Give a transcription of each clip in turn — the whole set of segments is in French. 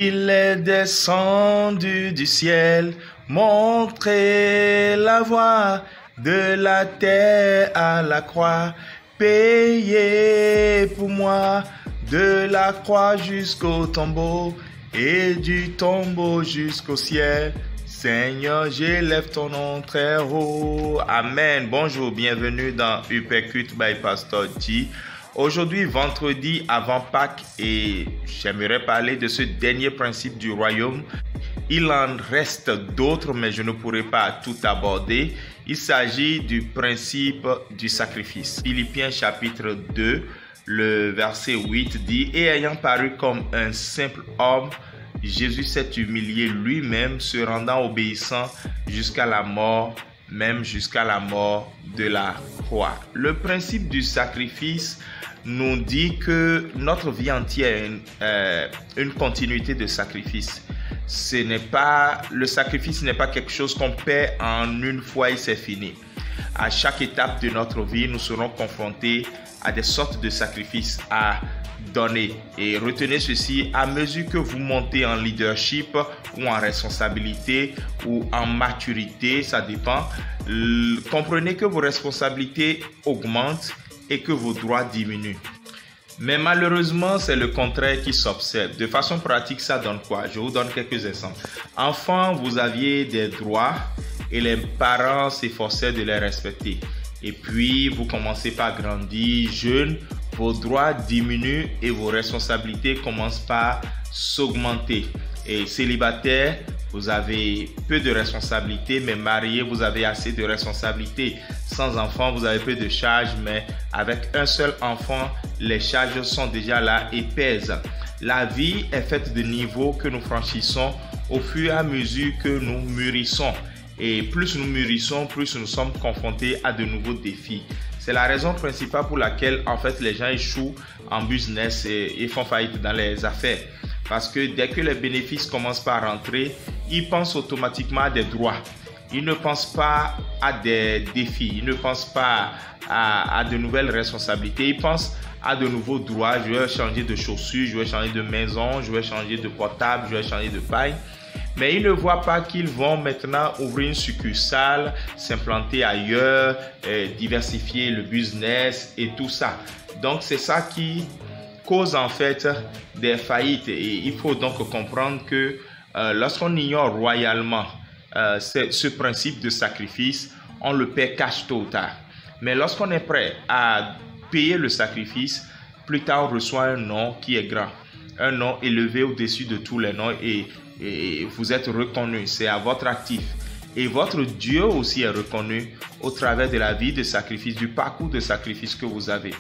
Il est descendu du ciel, montrer la voie de la terre à la croix, payé pour moi, de la croix jusqu'au tombeau et du tombeau jusqu'au ciel. Seigneur, j'élève ton nom très haut. Amen. Bonjour, bienvenue dans Uppercut by Pastor G. Aujourd'hui, vendredi avant Pâques, et j'aimerais parler de ce dernier principe du royaume. Il en reste d'autres, mais je ne pourrai pas tout aborder. Il s'agit du principe du sacrifice. Philippiens chapitre 2, le verset 8 dit « Et ayant paru comme un simple homme, Jésus s'est humilié lui-même, se rendant obéissant jusqu'à la mort, même jusqu'à la mort de la croix. » Le principe du sacrifice nous dit que notre vie entière est une continuité de sacrifice. Le sacrifice n'est pas quelque chose qu'on paie en une fois et c'est fini. À chaque étape de notre vie, nous serons confrontés à des sortes de sacrifices à donner. Et retenez ceci, à mesure que vous montez en leadership ou en responsabilité ou en maturité, ça dépend, comprenez que vos responsabilités augmentent et que vos droits diminuent. Mais malheureusement, c'est le contraire qui s'observe. De façon pratique, ça donne quoi? Je vous donne quelques exemples. Enfant, vous aviez des droits et les parents s'efforçaient de les respecter. Et puis, vous commencez par grandir, jeune, vos droits diminuent et vos responsabilités commencent par s'augmenter. Et célibataire, vous avez peu de responsabilités, mais marié, vous avez assez de responsabilités. Sans enfant, vous avez peu de charges, mais avec un seul enfant, les charges sont déjà là et pèsent. La vie est faite de niveaux que nous franchissons au fur et à mesure que nous mûrissons. Et plus nous mûrissons, plus nous sommes confrontés à de nouveaux défis. C'est la raison principale pour laquelle, en fait, les gens échouent en business et font faillite dans les affaires. Parce que dès que les bénéfices commencent par rentrer, ils pensent automatiquement à des droits. Ils ne pensent pas à des défis. Ils ne pensent pas à de nouvelles responsabilités. Ils pensent à de nouveaux droits. Je vais changer de chaussures, je vais changer de maison, je vais changer de portable, je vais changer de paille. Mais ils ne voient pas qu'ils vont maintenant ouvrir une succursale, s'implanter ailleurs, diversifier le business et tout ça. Donc c'est ça qui cause en fait des faillites. Et il faut donc comprendre que lorsqu'on ignore royalement ce principe de sacrifice, on le paie cash tôt ou tard. Mais lorsqu'on est prêt à payer le sacrifice, plus tard on reçoit un nom qui est grand. Un nom élevé au-dessus de tous les noms et vous êtes reconnu, c'est à votre actif. Et votre Dieu aussi est reconnu au travers de la vie de sacrifice, du parcours de sacrifice que vous avez.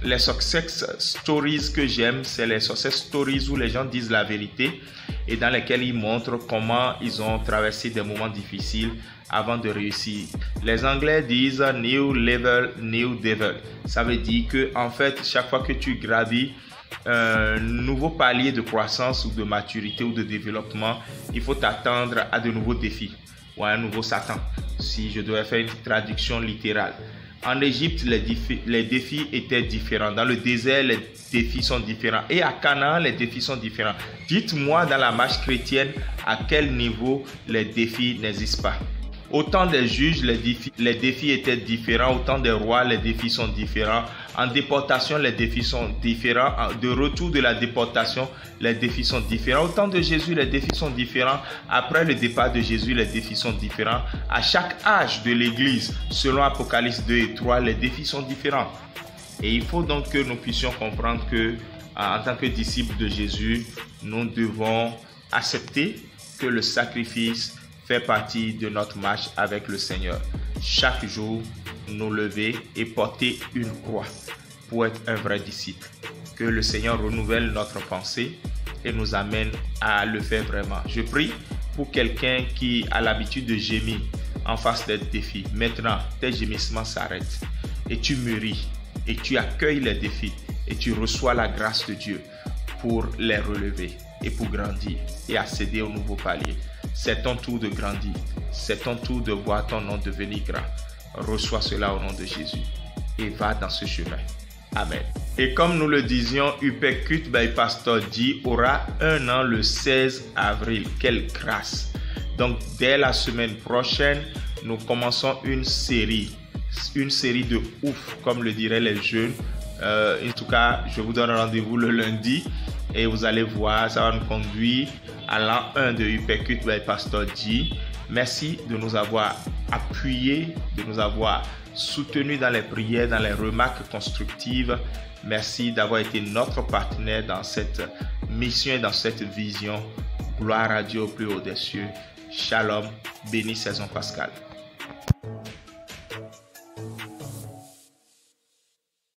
Les success stories que j'aime, c'est les success stories où les gens disent la vérité et dans lesquelles ils montrent comment ils ont traversé des moments difficiles avant de réussir. Les Anglais disent new level, new devil. Ça veut dire que en fait, chaque fois que tu gravis un nouveau palier de croissance ou de maturité ou de développement, il faut t'attendre à de nouveaux défis ou à un nouveau Satan, si je devais faire une traduction littérale. En Égypte, les défis étaient différents. Dans le désert, les défis sont différents. Et à Canaan, les défis sont différents. Dites-moi dans la marche chrétienne à quel niveau les défis n'existent pas. Au temps des juges, les défis étaient différents. Au temps des rois, les défis sont différents. En déportation, les défis sont différents. De retour de la déportation, les défis sont différents. Au temps de Jésus, les défis sont différents. Après le départ de Jésus, les défis sont différents. À chaque âge de l'Église, selon Apocalypse 2 et 3, les défis sont différents. Et il faut donc que nous puissions comprendre que, en tant que disciples de Jésus, nous devons accepter que le sacrifice fait partie de notre marche avec le Seigneur. Chaque jour, nous lever et porter une croix pour être un vrai disciple. Que le Seigneur renouvelle notre pensée et nous amène à le faire vraiment. Je prie pour quelqu'un qui a l'habitude de gémir en face des défis. Maintenant, tes gémissements s'arrêtent et tu mûris et tu accueilles les défis et tu reçois la grâce de Dieu pour les relever et pour grandir et accéder au nouveau palier. C'est ton tour de grandir. C'est ton tour de voir ton nom devenir grand. Reçois cela au nom de Jésus et va dans ce chemin. Amen. Et comme nous le disions, Uppercut by Pastor D aura 1 an le 16 avril. Quelle grâce! Donc, dès la semaine prochaine, nous commençons une série de ouf, comme le diraient les jeunes. En tout cas, je vous donne rendez-vous le lundi et vous allez voir, ça va nous conduire à l'an 1 de Uppercut by Pastor D. Merci de nous avoir appuyés, de nous avoir soutenus dans les prières, dans les remarques constructives. Merci d'avoir été notre partenaire dans cette mission et dans cette vision. Gloire à Dieu au plus haut des cieux. Shalom, béni saison Pascal.